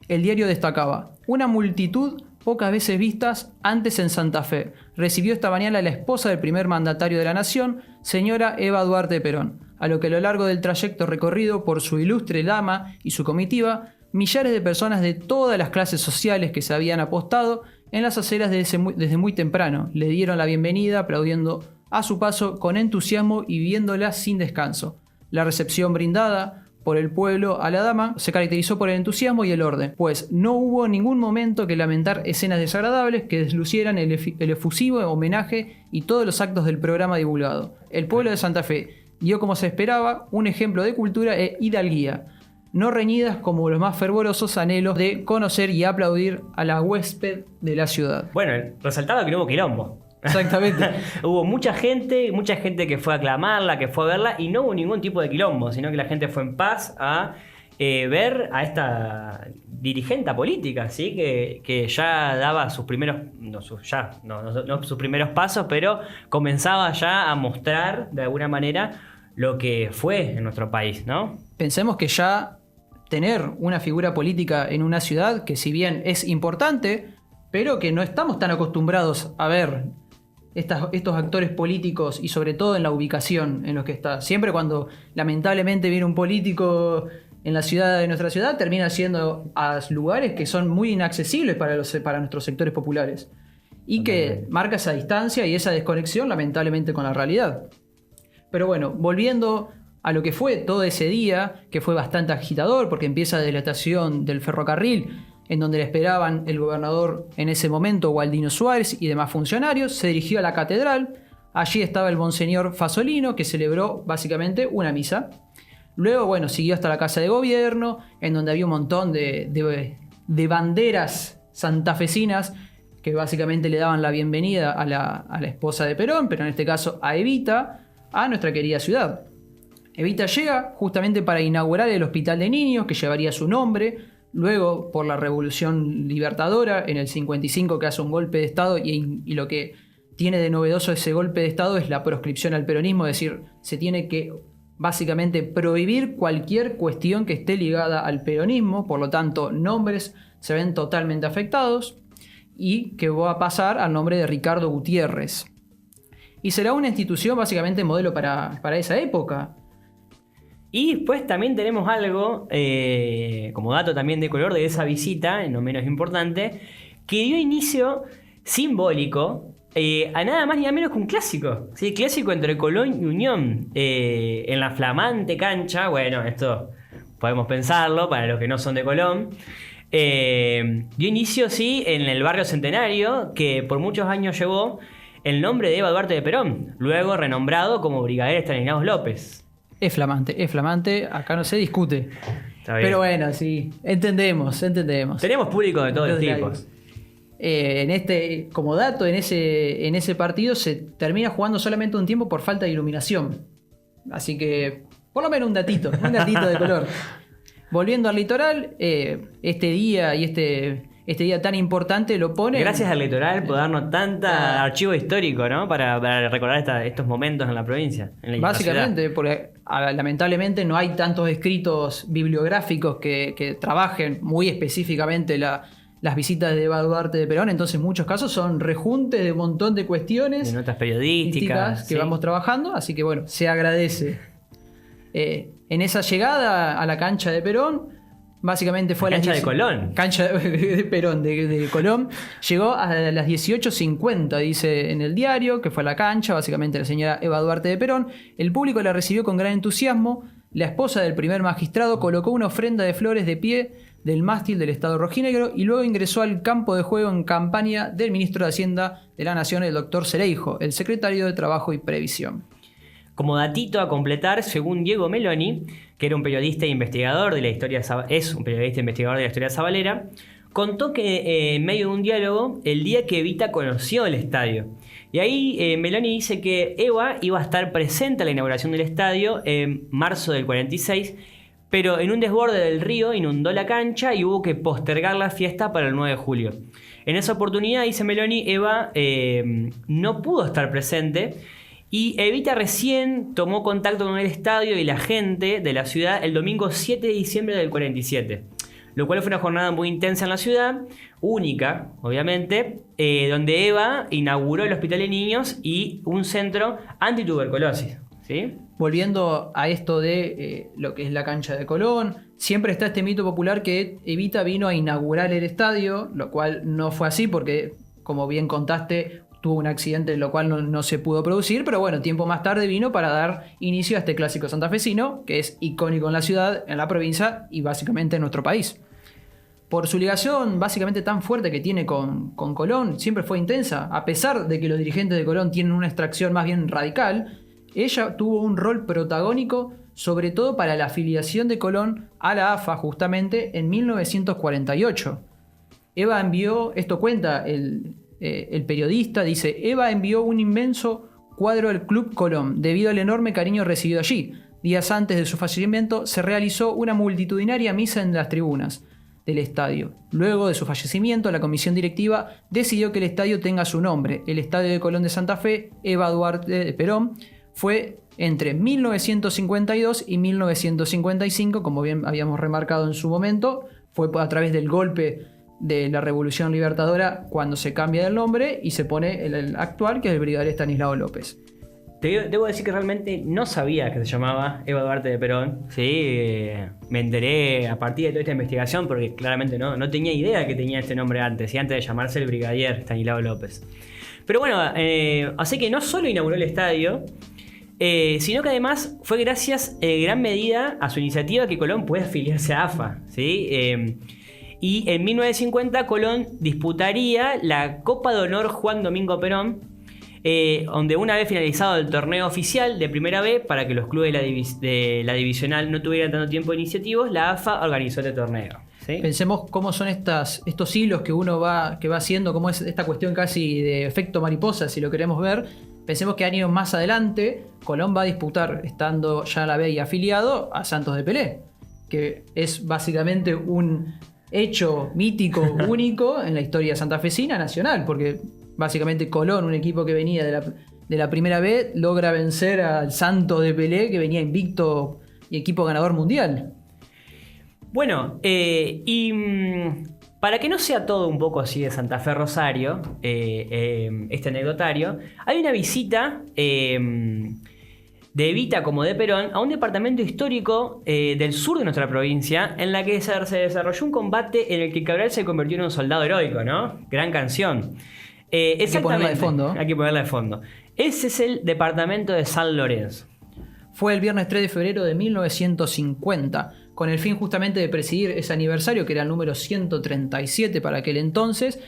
El diario destacaba: una multitud pocas veces vistas antes en Santa Fe recibió esta mañana a la esposa del primer mandatario de la nación, señora Eva Duarte de Perón, a lo que a lo largo del trayecto recorrido por su ilustre dama y su comitiva, millares de personas de todas las clases sociales que se habían apostado en las aceras desde muy temprano le dieron la bienvenida, aplaudiendo a su paso con entusiasmo y viéndola sin descanso. La recepción brindada por el pueblo a la dama se caracterizó por el entusiasmo y el orden, pues no hubo ningún momento que lamentar escenas desagradables que deslucieran el efusivo homenaje y todos los actos del programa divulgado. El pueblo de Santa Fe dio, como se esperaba, un ejemplo de cultura e hidalguía, no reñidas como los más fervorosos anhelos de conocer y aplaudir a la huésped de la ciudad. Bueno, resaltaba que no hubo quilombo. Exactamente. Hubo mucha gente que fue a aclamarla, que fue a verla, y no hubo ningún tipo de quilombo, sino que la gente fue en paz a ver a esta dirigente política, ¿sí? Que ya daba sus primeros, no sus primeros pasos, pero comenzaba ya a mostrar de alguna manera lo que fue en nuestro país, ¿no? Pensemos que ya tener una figura política en una ciudad, que si bien es importante, pero que no estamos tan acostumbrados a ver estos actores políticos, y sobre todo en la ubicación en los que está. Siempre cuando lamentablemente viene un político en la ciudad de nuestra ciudad, termina siendo a lugares que son muy inaccesibles para nuestros sectores populares, y que marca esa distancia y esa desconexión lamentablemente con la realidad. Pero bueno, volviendo a lo que fue todo ese día, que fue bastante agitador porque empieza desde la estación del ferrocarril, en donde le esperaban el gobernador en ese momento, Gualdino Suárez, y demás funcionarios. Se dirigió a la catedral. Allí estaba el monseñor Fasolino, que celebró básicamente una misa. Luego, bueno, siguió hasta la Casa de Gobierno, en donde había un montón de banderas santafesinas que básicamente le daban la bienvenida a la esposa de Perón, pero en este caso a Evita, a nuestra querida ciudad. Evita llega justamente para inaugurar el Hospital de Niños, que llevaría su nombre. Luego, por la Revolución Libertadora, en el 55, que hace un golpe de Estado, y lo que tiene de novedoso ese golpe de Estado es la proscripción al peronismo, es decir, se tiene que básicamente prohibir cualquier cuestión que esté ligada al peronismo, por lo tanto, nombres se ven totalmente afectados, y que va a pasar al nombre de Ricardo Gutiérrez. Y será una institución básicamente modelo para esa época. Y después también tenemos algo, como dato también de color de esa visita, no menos importante, que dio inicio simbólico a nada más ni nada menos que un clásico. ¿Sí? Clásico entre Colón y Unión. En la flamante cancha, bueno, esto podemos pensarlo para los que no son de Colón. Dio inicio, sí, en el barrio Centenario, que por muchos años llevó el nombre de Eva Duarte de Perón, luego renombrado como Brigadier Estanislao López. Es flamante, acá no se discute. Pero bueno, sí, entendemos. Tenemos público de todos los tipos. Como dato, en ese partido se termina jugando solamente un tiempo por falta de iluminación. Así que, por lo menos un datito de color. Volviendo al litoral, este día y este día tan importante lo pone. Gracias al litoral por darnos tanta archivo histórico, ¿no? Para recordar estos momentos en la provincia. Básicamente, porque lamentablemente no hay tantos escritos bibliográficos que trabajen muy específicamente las visitas de Eva Duarte de Perón, entonces en muchos casos son rejuntes de un montón de cuestiones. De notas periodísticas. Que vamos trabajando, así que bueno, se agradece. En esa llegada a la cancha de Perón, básicamente fue la cancha de Colón. Cancha de Perón, de Colón. Llegó a las 18:50, dice en el diario, que fue a la cancha, básicamente la señora Eva Duarte de Perón. El público la recibió con gran entusiasmo. La esposa del primer magistrado colocó una ofrenda de flores de pie del mástil del Estado Rojinegro y luego ingresó al campo de juego en campaña del ministro de Hacienda de la Nación, el doctor Cereijo, el secretario de Trabajo y Previsión. Como datito a completar, según Diego Meloni, que era un periodista e investigador de la historia, es un periodista e investigador de la historia sabalera, contó que en medio de un diálogo, el día que Evita conoció el estadio. Y ahí Meloni dice que Eva iba a estar presente a la inauguración del estadio en marzo del 46, pero en un desborde del río inundó la cancha y hubo que postergar la fiesta para el 9 de julio. En esa oportunidad, dice Meloni, Eva no pudo estar presente. Y Evita recién tomó contacto con el estadio y la gente de la ciudad el domingo 7 de diciembre del 47. Lo cual fue una jornada muy intensa en la ciudad, única, obviamente, donde Eva inauguró el Hospital de Niños y un centro antituberculosis. ¿Sí? Volviendo a esto de lo que es la cancha de Colón, siempre está este mito popular que Evita vino a inaugurar el estadio, lo cual no fue así porque, como bien contaste, tuvo un accidente, lo cual no se pudo producir, pero bueno, tiempo más tarde vino para dar inicio a este clásico santafesino, que es icónico en la ciudad, en la provincia y básicamente en nuestro país. Por su ligación básicamente tan fuerte que tiene con Colón, siempre fue intensa, a pesar de que los dirigentes de Colón tienen una extracción más bien radical, ella tuvo un rol protagónico, sobre todo para la afiliación de Colón a la AFA justamente en 1948. Eva envió, esto cuenta el periodista, dice, Eva envió un inmenso cuadro al Club Colón debido al enorme cariño recibido allí. Días antes de su fallecimiento se realizó una multitudinaria misa en las tribunas del estadio. Luego de su fallecimiento, la comisión directiva decidió que el estadio tenga su nombre. El Estadio de Colón de Santa Fe, Eva Duarte de Perón, fue entre 1952 y 1955, como bien habíamos remarcado en su momento, fue a través del golpe de la Revolución Libertadora cuando se cambia el nombre y se pone el actual, que es el brigadier Estanislao López. Debo decir que realmente no sabía que se llamaba Eva Duarte de Perón. Sí, me enteré a partir de toda esta investigación porque claramente no tenía idea que tenía este nombre antes, y antes de llamarse el brigadier Estanislao López. Pero bueno, así que no solo inauguró el estadio, sino que además fue gracias en gran medida a su iniciativa que Colón puede afiliarse a AFA. ¿Sí? Y en 1950 Colón disputaría la Copa de Honor Juan Domingo Perón, donde una vez finalizado el torneo oficial de Primera B, para que los clubes de la divisional no tuvieran tanto tiempo de iniciativos, la AFA organizó este torneo. ¿Sí? Pensemos cómo son estos hilos que uno va haciendo, cómo es esta cuestión casi de efecto mariposa, si lo queremos ver. Pensemos que años más adelante Colón va a disputar, estando ya a la B y afiliado, a Santos de Pelé, que es básicamente un hecho mítico único en la historia santafesina nacional, porque básicamente Colón, un equipo que venía de la Primera B, logra vencer al Santos de Pelé, que venía invicto y equipo ganador mundial. Bueno, para que no sea todo un poco así de Santa Fe Rosario, este anecdotario, hay una visita de Evita como de Perón a un departamento histórico del sur de nuestra provincia, en la que se desarrolló un combate en el que Cabral se convirtió en un soldado heroico, ¿no? Gran canción. Hay que ponerla de fondo. Hay que ponerla de fondo. Ese es el departamento de San Lorenzo. Fue el viernes 3 de febrero de 1950, con el fin justamente de presidir ese aniversario, que era el número 137 para aquel entonces.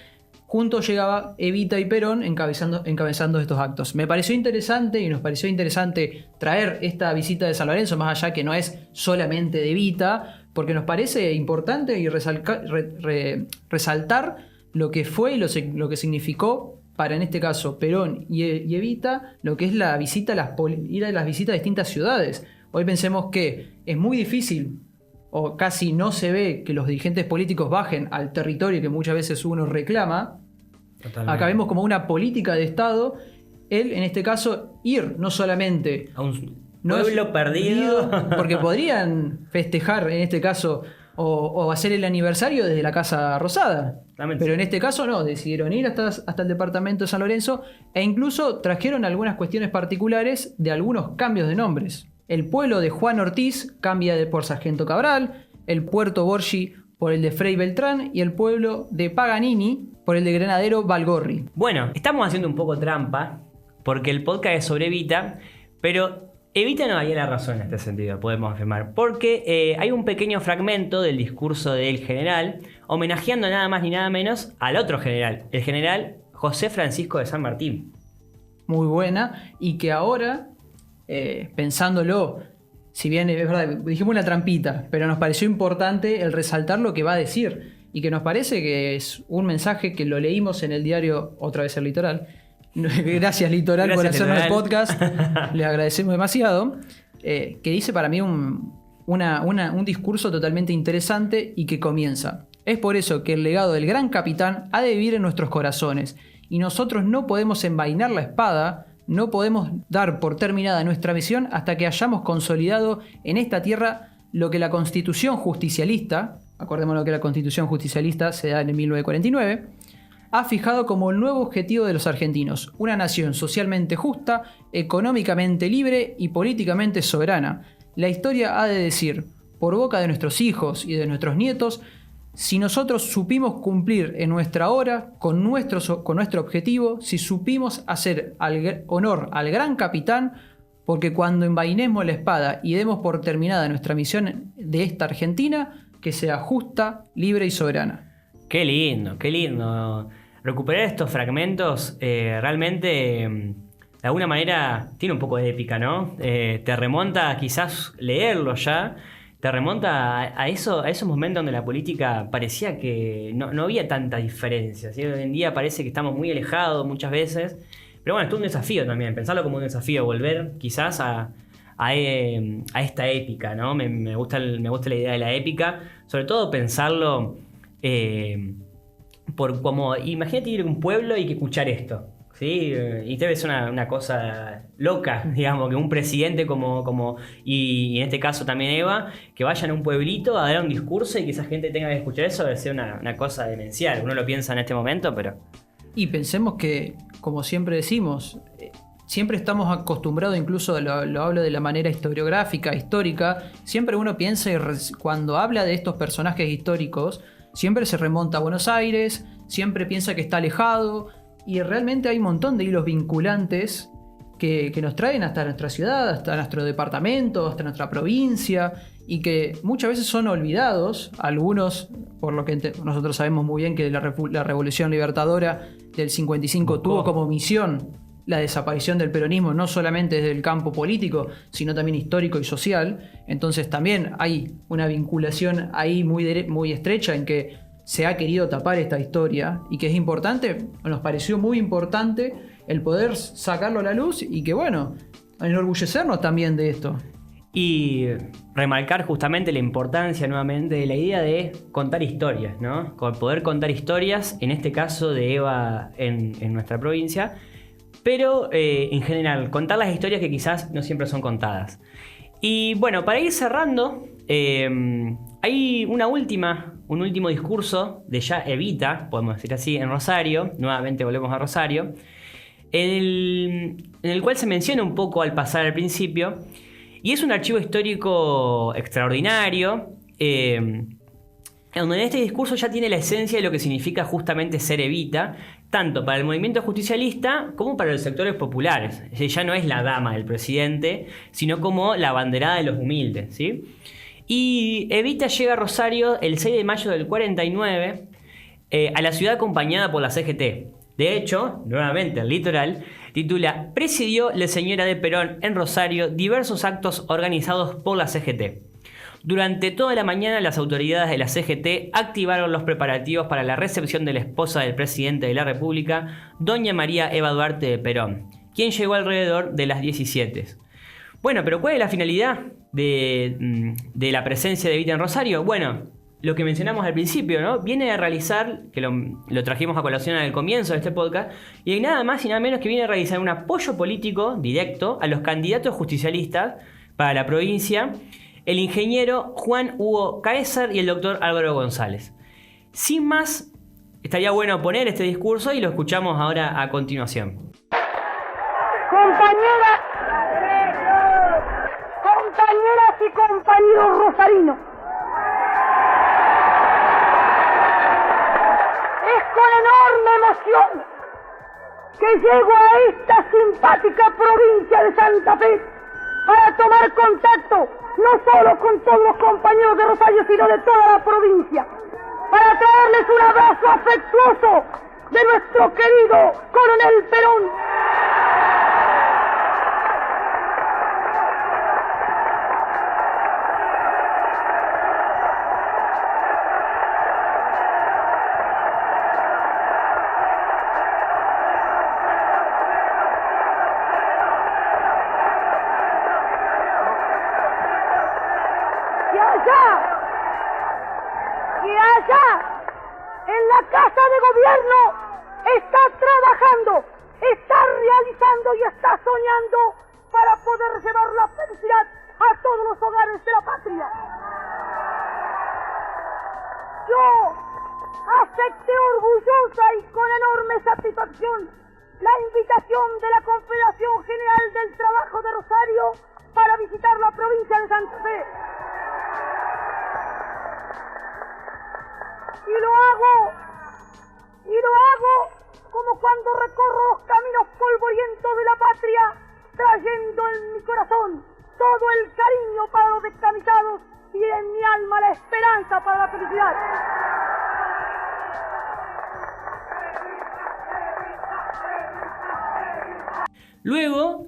Juntos llegaba Evita y Perón encabezando estos actos. Me pareció interesante y nos pareció interesante traer esta visita de San Lorenzo, más allá que no es solamente de Evita, porque nos parece importante y resaltar lo que fue y lo que significó para, en este caso, Perón y Evita, lo que es la visita ir a las visitas a distintas ciudades. Hoy pensemos que es muy difícil, o casi no se ve que los dirigentes políticos bajen al territorio que muchas veces uno reclama. Totalmente. Acá vemos como una política de Estado, él en este caso ir no solamente A un pueblo perdido. porque podrían festejar en este caso o hacer el aniversario desde la Casa Rosada. Realmente. Pero en este caso no, decidieron ir hasta el departamento de San Lorenzo e incluso trajeron algunas cuestiones particulares de algunos cambios de nombres. El pueblo de Juan Ortiz cambia por Sargento Cabral, el Puerto Borgi por el de Frei Beltrán y el pueblo de Paganini por el de Granadero Valgorri. Bueno, estamos haciendo un poco trampa porque el podcast es sobre Evita, pero Evita no daría la razón en este sentido, podemos afirmar, porque hay un pequeño fragmento del discurso del general homenajeando nada más ni nada menos al otro general, el general José Francisco de San Martín. Muy buena y que ahora, pensándolo, si bien es verdad, dijimos una trampita, pero nos pareció importante el resaltar lo que va a decir y que nos parece que es un mensaje que lo leímos en el diario Otra vez el Litoral. Gracias Litoral por Gracias, hacernos el Litoral. podcast, le agradecemos demasiado, que dice para mí un discurso totalmente interesante y que comienza: es por eso que el legado del gran capitán ha de vivir en nuestros corazones y nosotros no podemos envainar la espada, no podemos dar por terminada nuestra misión hasta que hayamos consolidado en esta tierra lo que la Constitución justicialista, acordémonos que la Constitución justicialista se da en 1949, ha fijado como el nuevo objetivo de los argentinos: una nación socialmente justa, económicamente libre y políticamente soberana. La historia ha de decir, por boca de nuestros hijos y de nuestros nietos, si nosotros supimos cumplir en nuestra hora con nuestro objetivo, si supimos hacer honor al gran capitán, porque cuando envainemos la espada y demos por terminada nuestra misión de esta Argentina, que sea justa, libre y soberana. Qué lindo, qué lindo. Recuperar estos fragmentos realmente, de alguna manera, tiene un poco de épica, ¿no? Te remonta, quizás leerlo ya, te remonta a esos momentos donde la política parecía que no había tanta diferencia, ¿sí? Hoy en día parece que estamos muy alejados muchas veces. Pero bueno, esto es un desafío también, pensarlo como un desafío, volver quizás a esta épica, ¿no? Me gusta la idea de la épica, sobre todo pensarlo... por como imagínate ir a un pueblo y que escuchar esto, ¿sí? Y debe ser una cosa loca, digamos, que un presidente y en este caso también Eva, que vayan a un pueblito a dar un discurso y que esa gente tenga que escuchar eso, debe ser una cosa demencial. Uno lo piensa en este momento, pero... Y pensemos que, como siempre decimos, siempre estamos acostumbrados, incluso lo hablo de la manera historiográfica, histórica, siempre uno piensa cuando habla de estos personajes históricos, siempre se remonta a Buenos Aires, siempre piensa que está alejado, y realmente hay un montón de hilos vinculantes que nos traen hasta nuestra ciudad, hasta nuestro departamento, hasta nuestra provincia, y que muchas veces son olvidados, algunos, por lo que nosotros sabemos muy bien que la Revolución Libertadora del 55 tuvo como misión la desaparición del peronismo, no solamente desde el campo político, sino también histórico y social. Entonces también hay una vinculación ahí muy estrecha en que se ha querido tapar esta historia y que es importante, nos pareció muy importante el poder sacarlo a la luz y que bueno, enorgullecernos también de esto. Y remarcar justamente la importancia nuevamente de la idea de contar historias, ¿no? Poder contar historias, en este caso de Eva en nuestra provincia, pero en general, contar las historias que quizás no siempre son contadas. Y bueno, para ir cerrando, hay un último discurso de ya Evita, podemos decir así, en Rosario, nuevamente volvemos a Rosario, en el cual se menciona un poco al pasar al principio, y es un archivo histórico extraordinario, donde en este discurso ya tiene la esencia de lo que significa justamente ser Evita, tanto para el movimiento justicialista como para los sectores populares. Ya no es la dama del presidente, sino como la abanderada de los humildes, ¿sí? Y Evita llega a Rosario el 6 de mayo del 49, a la ciudad acompañada por la CGT. De hecho, nuevamente el Litoral titula: presidió la señora de Perón en Rosario diversos actos organizados por la CGT. Durante toda la mañana las autoridades de la CGT activaron los preparativos para la recepción de la esposa del presidente de la República, doña María Eva Duarte de Perón, quien llegó alrededor de las 17. Bueno, pero ¿cuál es la finalidad de la presencia de Evita en Rosario? Bueno, lo que mencionamos al principio, ¿no? Viene a realizar, que lo trajimos a colación al comienzo de este podcast, y nada más y nada menos que viene a realizar un apoyo político directo a los candidatos justicialistas para la provincia, el ingeniero Juan Hugo Caesar y el doctor Álvaro González. Sin más, estaría bueno poner este discurso y lo escuchamos ahora a continuación. Compañeras y compañeros rosarinos, es con enorme emoción que llego a esta simpática provincia de Santa Fe para tomar contacto no solo con todos los compañeros de Rosario, sino de toda la provincia, para traerles un abrazo afectuoso de nuestro querido Coronel Perón. Y allá, en la Casa de Gobierno, está trabajando, está realizando y está soñando para poder llevar la felicidad a todos los hogares de la patria. Yo acepté orgullosa y con enorme satisfacción la invitación de la Confederación General del Trabajo de Rosario para visitar la provincia de Santa Fe. Y lo hago como cuando recorro los caminos polvorientos de la patria, trayendo en mi corazón todo el cariño para los descamisados y en mi alma la esperanza para la felicidad. Luego,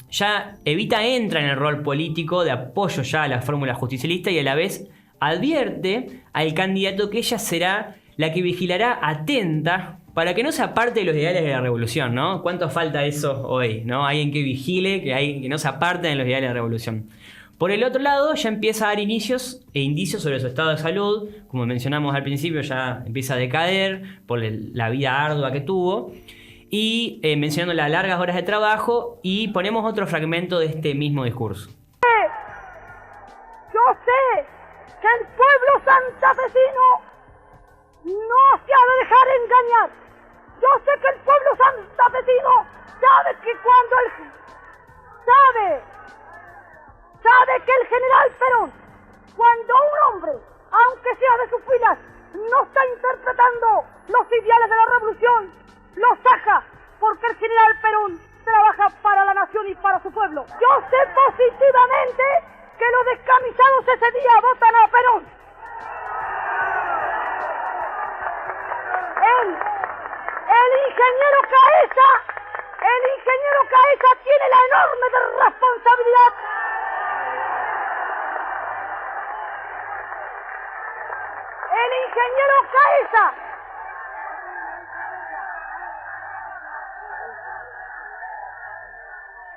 ya Evita entra en el rol político de apoyo ya a la fórmula justicialista y a la vez advierte al candidato que ella será la que vigilará atenta para que no se aparte de los ideales de la revolución, ¿no? ¿Cuánto falta eso hoy, ¿no? Alguien que vigile, que no se aparte de los ideales de la revolución. Por el otro lado, ya empieza a dar inicios e indicios sobre su estado de salud. Como mencionamos al principio, ya empieza a decaer por la vida ardua que tuvo. Y mencionando las largas horas de trabajo, y ponemos otro fragmento de este mismo discurso. Yo sé que el pueblo santafesino no se ha de dejar engañar. Yo sé que el pueblo santafesino sabe que cuando sabe que el general Perón, cuando un hombre, aunque sea de sus filas, no está interpretando los ideales de la revolución, lo saca, porque el general Perón trabaja para la nación y para su pueblo. Yo sé positivamente que los descamisados ese día votan a Perón. El ingeniero Caesa tiene la enorme responsabilidad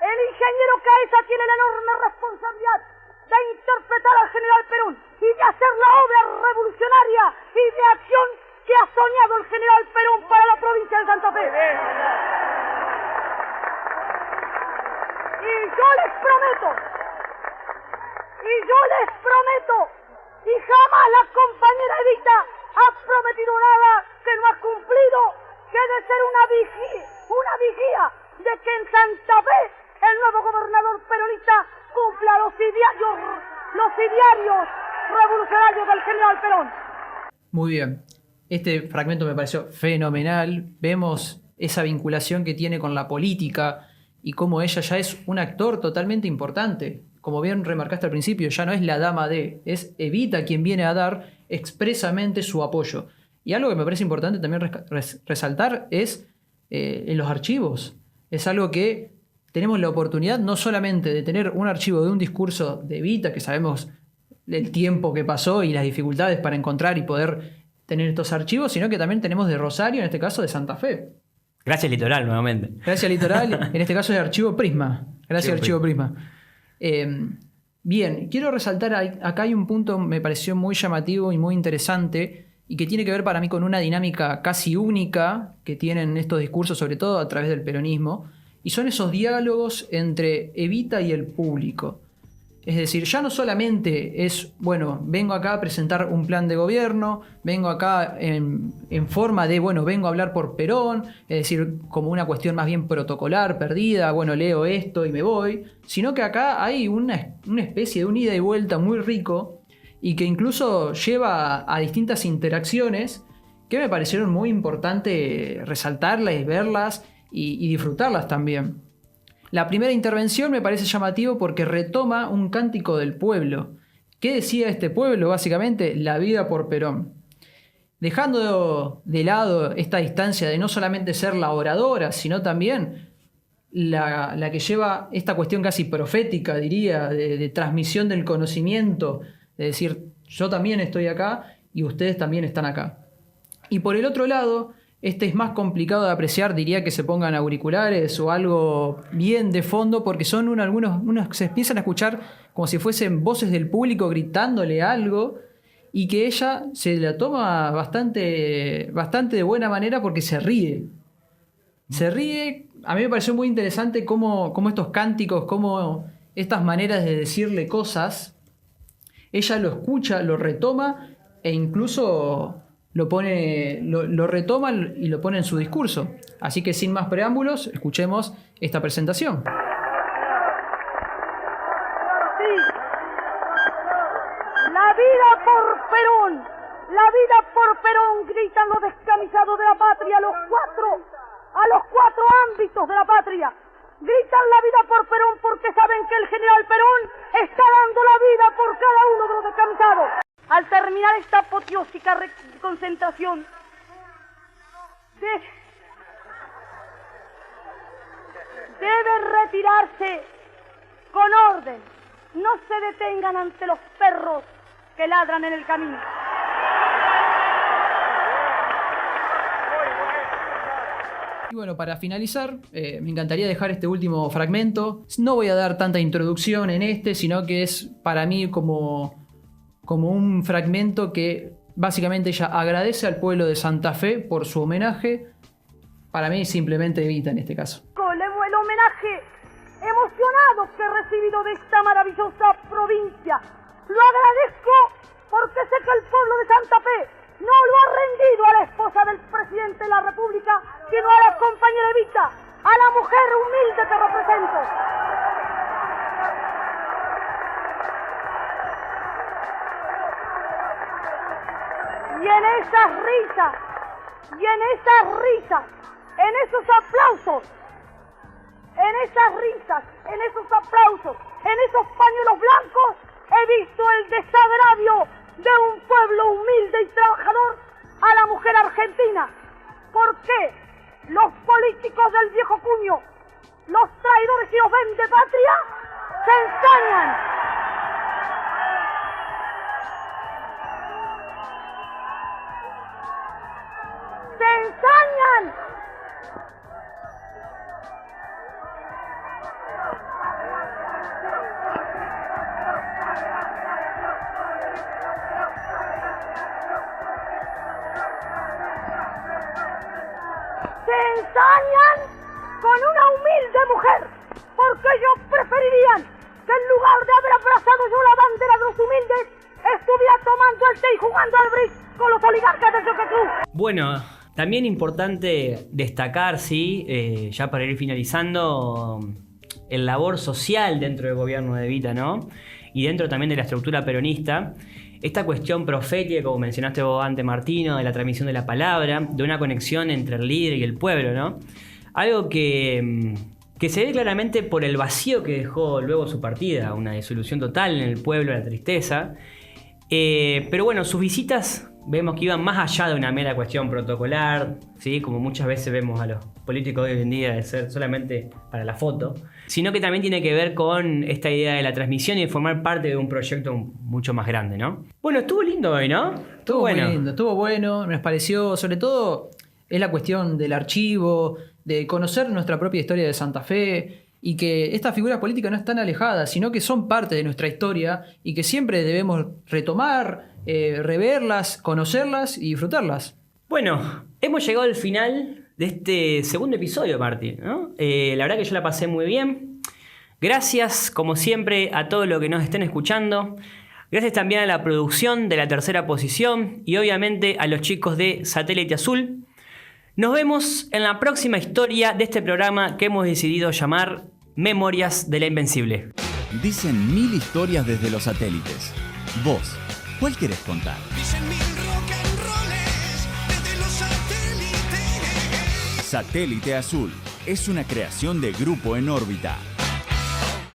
el ingeniero Caesa tiene la enorme responsabilidad de interpretar al general Perón y de hacer la obra revolucionaria y de acción que ha soñado el general Perón para la provincia de Santa Fe. Y yo les prometo, y jamás la compañera Evita ha prometido nada que no ha cumplido, que de ser una vigía de que en Santa Fe el nuevo gobernador peronista cumpla los idearios revolucionarios del general Perón. Muy bien. Este fragmento me pareció fenomenal. Vemos esa vinculación que tiene con la política y cómo ella ya es un actor totalmente importante. Como bien remarcaste al principio, ya no es la dama es Evita quien viene a dar expresamente su apoyo. Y algo que me parece importante también resaltar es en los archivos. Es algo que tenemos la oportunidad no solamente de tener un archivo de un discurso de Evita, que sabemos el tiempo que pasó y las dificultades para encontrar y poder tener estos archivos, sino que también tenemos de Rosario, en este caso de Santa Fe. Gracias Litoral, nuevamente. Gracias Litoral, en este caso de Archivo Prisma. Gracias Archivo Prisma. Bien, quiero resaltar, acá hay un punto me pareció muy llamativo y muy interesante y que tiene que ver para mí con una dinámica casi única que tienen estos discursos, sobre todo a través del peronismo, y son esos diálogos entre Evita y el público. Es decir, ya no solamente es, bueno, vengo acá a presentar un plan de gobierno, vengo acá en forma de, bueno, vengo a hablar por Perón, es decir, como una cuestión más bien protocolar, perdida, bueno, leo esto y me voy, sino que acá hay una especie de un ida y vuelta muy rico y que incluso lleva a distintas interacciones que me parecieron muy importante resaltarlas y verlas y disfrutarlas también. La primera intervención me parece llamativo porque retoma un cántico del pueblo. ¿Qué decía este pueblo? Básicamente, la vida por Perón. Dejando de lado esta distancia de no solamente ser la oradora, sino también la que lleva esta cuestión casi profética, diría, de transmisión del conocimiento, de decir, yo también estoy acá y ustedes también están acá. Y por el otro lado, este es más complicado de apreciar, diría que se pongan auriculares o algo bien de fondo, porque son algunos se empiezan a escuchar como si fuesen voces del público gritándole algo, y que ella se la toma bastante de buena manera porque se ríe. Se ríe, a mí me pareció muy interesante cómo estos cánticos, cómo estas maneras de decirle cosas, ella lo escucha, lo retoma e incluso lo retoma y lo pone en su discurso. Así que sin más preámbulos, escuchemos esta presentación. Sí, la vida por Perón, la vida por Perón, gritan los descamisados de la patria, a los cuatro ámbitos de la patria. Gritan la vida por Perón porque saben que el general Perón está dando la vida por cada uno de los descamisados. Al terminar esta apoteósica concentración, debe retirarse con orden. No se detengan ante los perros que ladran en el camino. Y bueno, para finalizar, me encantaría dejar este último fragmento. No voy a dar tanta introducción en sino que es para mí como un fragmento que básicamente ella agradece al pueblo de Santa Fe por su homenaje. Para mí simplemente Evita en este caso. El homenaje emocionado que he recibido de esta maravillosa provincia. Lo agradezco porque sé que el pueblo de Santa Fe no lo ha rendido a la esposa del presidente de la República, sino a la compañera Evita, a la mujer humilde que represento. Y en esas risas, en esos aplausos, en esos aplausos, en esos pañuelos blancos, he visto el desagravio de un pueblo humilde y trabajador a la mujer argentina. ¿Por qué los políticos del viejo cuño, los traidores que os ven de patria, se ensañan? ¡Se ensañan! Se ensañan con una humilde mujer, porque ellos preferirían que en lugar de haber abrazado yo la bandera de los humildes, estuviera tomando el té y jugando al bridge con los oligarcas del Jockey Club. Bueno, también importante destacar, sí, ya para ir finalizando, el labor social dentro del gobierno de Evita, ¿no? Y dentro también de la estructura peronista. Esta cuestión profética, como mencionaste vos antes, Martino, de la transmisión de la palabra, de una conexión entre el líder y el pueblo, ¿no? Algo que se ve claramente por el vacío que dejó luego su partida, una disolución total en el pueblo, la tristeza. Pero bueno, sus visitas vemos que iban más allá de una mera cuestión protocolar, ¿sí? Como muchas veces vemos a los políticos de hoy en día de ser solamente para la foto, sino que también tiene que ver con esta idea de la transmisión y de formar parte de un proyecto mucho más grande, ¿no? Bueno, estuvo lindo hoy, ¿no? Estuvo bueno. Muy lindo, estuvo bueno, nos pareció, sobre todo, es la cuestión del archivo, de conocer nuestra propia historia de Santa Fe y que estas figuras políticas no están alejadas, sino que son parte de nuestra historia y que siempre debemos retomar, reverlas, conocerlas y disfrutarlas. Bueno, hemos llegado al final de este segundo episodio, Martín, ¿no? La verdad que yo la pasé muy bien. Gracias, como siempre, a todos los que nos estén escuchando. Gracias también a la producción de La Tercera Posición y obviamente a los chicos de Satélite Azul. Nos vemos en la próxima historia de este programa que hemos decidido llamar Memorias de la Invencible. Dicen 1000 historias desde los satélites. Vos, ¿cuál querés contar? Dicen 1000 rock and rolls desde los satélites. Satélite Azul es una creación de Grupo en órbita.